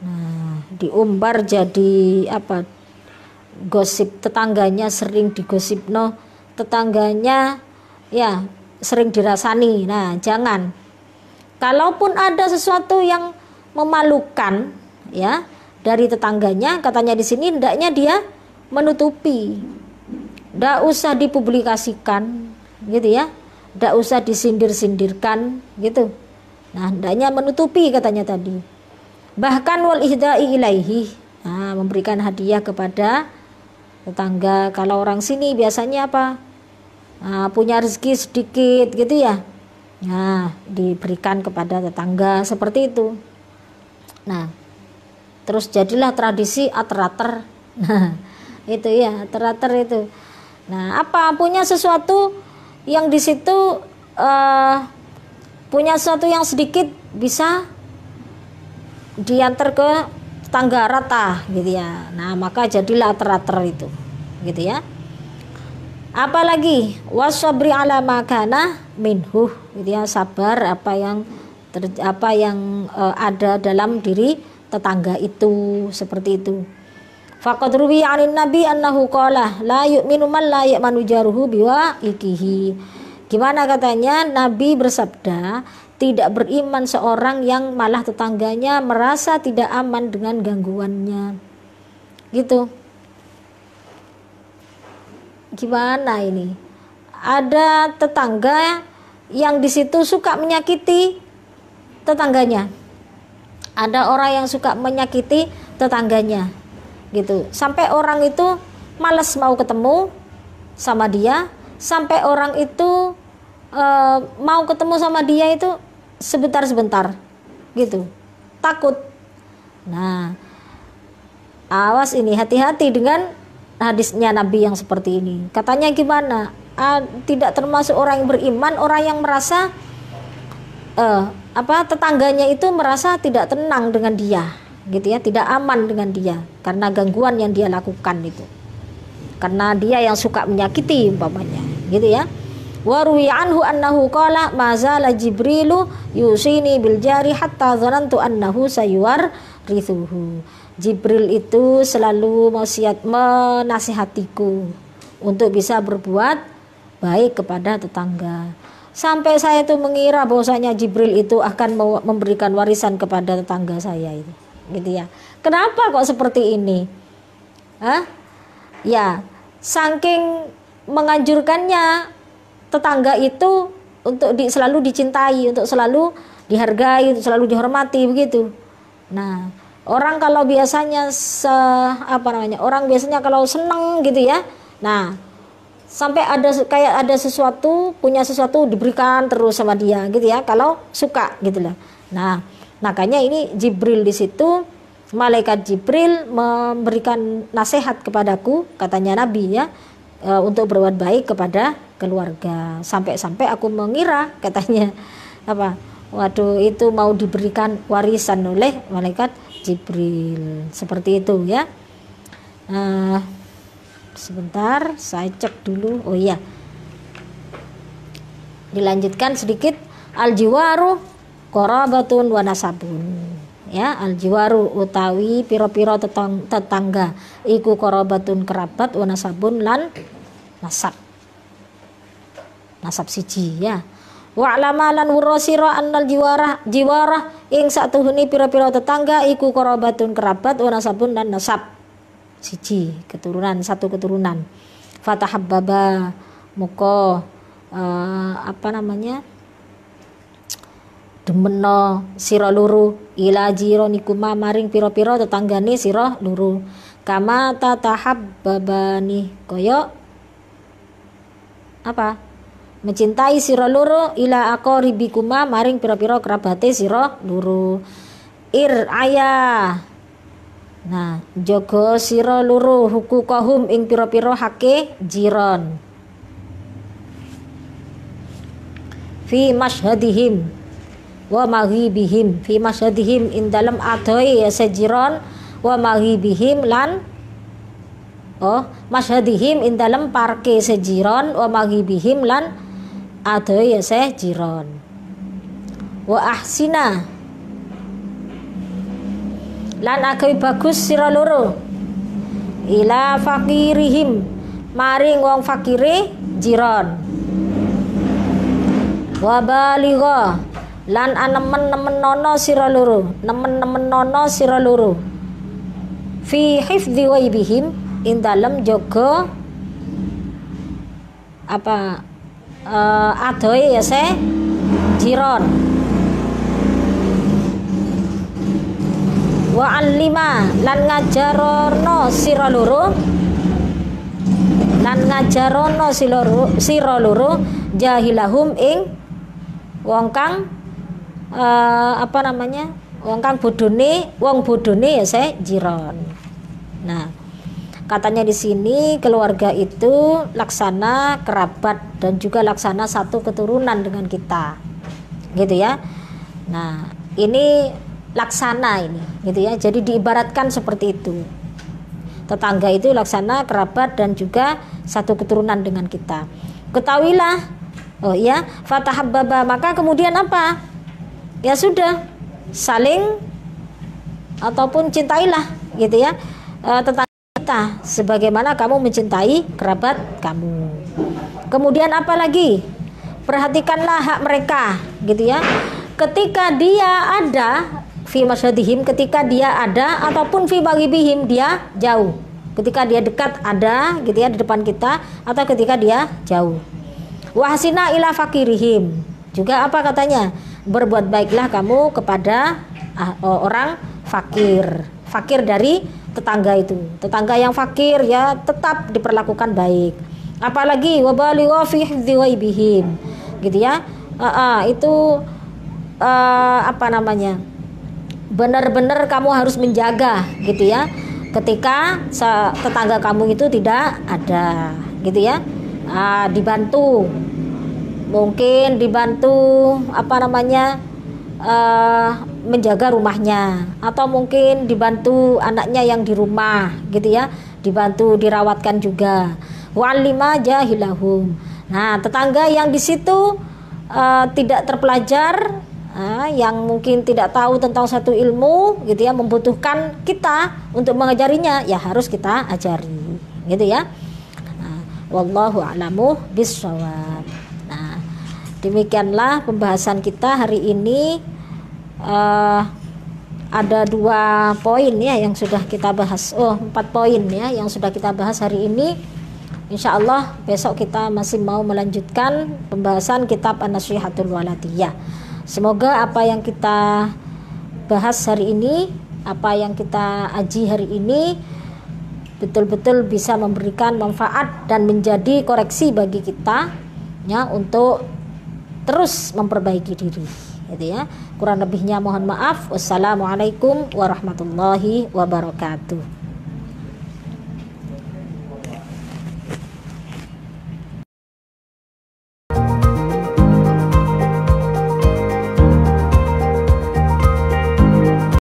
Nah, diumbar jadi apa? Gosip tetangganya, sering digosipno tetangganya, ya sering dirasani. Nah, jangan. Kalaupun ada sesuatu yang memalukan, ya dari tetangganya, katanya di sini hendaknya dia menutupi. Nggak usah dipublikasikan, gitu ya. Nggak usah disindir-sindirkan gitu. Nah, hendaknya menutupi katanya tadi. Bahkan wal ihda'i ilaihi. Nah, memberikan hadiah kepada tetangga. Kalau orang sini biasanya apa? Nah, punya rezeki sedikit gitu ya. Nah, diberikan kepada tetangga seperti itu. Nah, terus jadilah tradisi ater-ater. Nah, itu ya, ater-ater itu. Nah, apa? Punya sesuatu yang di situ punya sesuatu yang sedikit bisa diantar ke tetangga rata gitu ya. Nah, maka jadilah ater-ater itu gitu ya. Apalagi wasabri ala makana minhu gitu ya, sabar apa yang ada dalam diri tetangga itu, seperti itu. Faqad ruwiya 'anin nabi annahu qala la yu'minu man la ya'manu jaruhu biwa'ikihi. Gimana katanya? Nabi bersabda, tidak beriman seorang yang malah tetangganya merasa tidak aman dengan gangguannya. Gitu. Gimana ini? Ada tetangga yang di situ suka menyakiti tetangganya. Ada orang yang suka menyakiti tetangganya. Gitu. Sampai orang itu malas mau ketemu sama dia, sampai orang itu mau ketemu sama dia itu sebentar-sebentar gitu, takut. Nah, awas ini, hati-hati dengan hadisnya Nabi yang seperti ini. Katanya gimana? Tidak termasuk orang yang beriman orang yang merasa tetangganya itu merasa tidak tenang dengan dia gitu ya, tidak aman dengan dia karena gangguan yang dia lakukan itu, karena dia yang suka menyakiti umpamanya gitu ya. Wa ruwi anhu annahu qala ma zala Jibrilu yusini bil jari hatta dhanantu annahu sayuwarithuhu. Jibril itu selalu menasihatiku untuk bisa berbuat baik kepada tetangga. Sampai saya itu mengira bahwasanya Jibril itu akan memberikan warisan kepada tetangga saya itu. Gitu ya. Kenapa kok seperti ini? Hah? Ya, saking menganjurkannya tetangga itu untuk selalu dicintai, untuk selalu dihargai, untuk selalu dihormati begitu. Nah, orang kalau biasanya orang biasanya kalau seneng gitu ya. Nah, sampai ada sesuatu, punya sesuatu diberikan terus sama dia gitu ya, kalau suka gitu lah. Nah, makanya ini Jibril di situ, malaikat Jibril memberikan nasihat kepadaku, katanya Nabi ya, untuk berbuat baik kepada keluarga. Sampai-sampai aku mengira, katanya waduh itu mau diberikan warisan oleh malaikat Jibril, seperti itu ya. Sebentar saya cek dulu. Oh iya, dilanjutkan sedikit. Al-jiwaru qarabatun wa nasabun. Ya, al-jiwaru utawi piro-piro tetangga iku qarabatun kerabat, wa nasabun lan nasab siji ya. Wa alamalan wurasira annal jiwarah ing satuhuni piro-piro tetangga iku qarabatun kerabat, wa nasabun lan nasab siji, satu keturunan. Fatahabbaba muko demeno sira luru ila jironikuma maring piro-piro tetanggane sira luru, kama tatahabbabani kaya mencintai sira luru ila aqribikuma maring piro-piro kerabate sira luru. Nah, jogo sira luru hukukahum ing piro-piro hake jiron fi masyhadihim wa maghibihim, fi masyhadihim in dalam adoi sejiron, wa maghibihim lan masyhadihim in dalam parke sejiron, wa maghibihim lan adoi sejiron. Wa ahsina lan agawe bagus sira loro ila fakirihim maring wong fakire jiron, wa baligha lan nemen-nemenono sira loro, nemen-nemenono sira loro fi hifdzi waibihim ing dalem jaga adoe ya se jiron. Wa alima lan ngajarono sira loro, lan ngajarono sira loro jahilahum ing wong kang wong bodone ya se jiron. Nah, katanya di sini keluarga itu laksana kerabat dan juga laksana satu keturunan dengan kita, gitu ya. Nah, ini laksana ini, gitu ya. Jadi diibaratkan seperti itu. Tetangga itu laksana kerabat dan juga satu keturunan dengan kita. Ketahuilah, fatahabbaba, maka kemudian apa? Ya sudah, saling ataupun cintailah, gitu ya, tetangga kita sebagaimana kamu mencintai kerabat kamu. Kemudian apa lagi? Perhatikanlah hak mereka, gitu ya. Ketika dia ada fi masyadihim, ketika dia ada, ataupun fi baghibihim, dia jauh. Ketika dia dekat ada, gitu ya, di depan kita, atau ketika dia jauh. Wahsina ila fakirihim, juga apa katanya? Berbuat baiklah kamu kepada orang fakir dari tetangga itu. Tetangga yang fakir ya tetap diperlakukan baik. Apalagi wabaligha fi hifdzi waibihim, gitu ya. Itu benar-benar kamu harus menjaga, gitu ya, ketika tetangga kamu itu tidak ada, gitu ya. Dibantu, mungkin dibantu menjaga rumahnya, atau mungkin dibantu anaknya yang di rumah, gitu ya, dibantu dirawatkan juga. Wa'allima jahilahum, Nah, tetangga yang di situ tidak terpelajar, yang mungkin tidak tahu tentang satu ilmu gitu ya, membutuhkan kita untuk mengajarinya, ya harus kita ajari gitu ya. Wallahu a'lamu bishawab. Nah, demikianlah pembahasan kita hari ini. Ada 2 poin ya yang sudah kita bahas. 4 poin ya yang sudah kita bahas hari ini. Insya Allah besok kita masih mau melanjutkan pembahasan kitab An-Nasihatul Waladiyah. Semoga apa yang kita bahas hari ini, apa yang kita aji hari ini betul-betul bisa memberikan manfaat dan menjadi koreksi bagi kita ya, untuk terus memperbaiki diri gitu ya. Kurang lebihnya mohon maaf. Wassalamualaikum warahmatullahi wabarakatuh.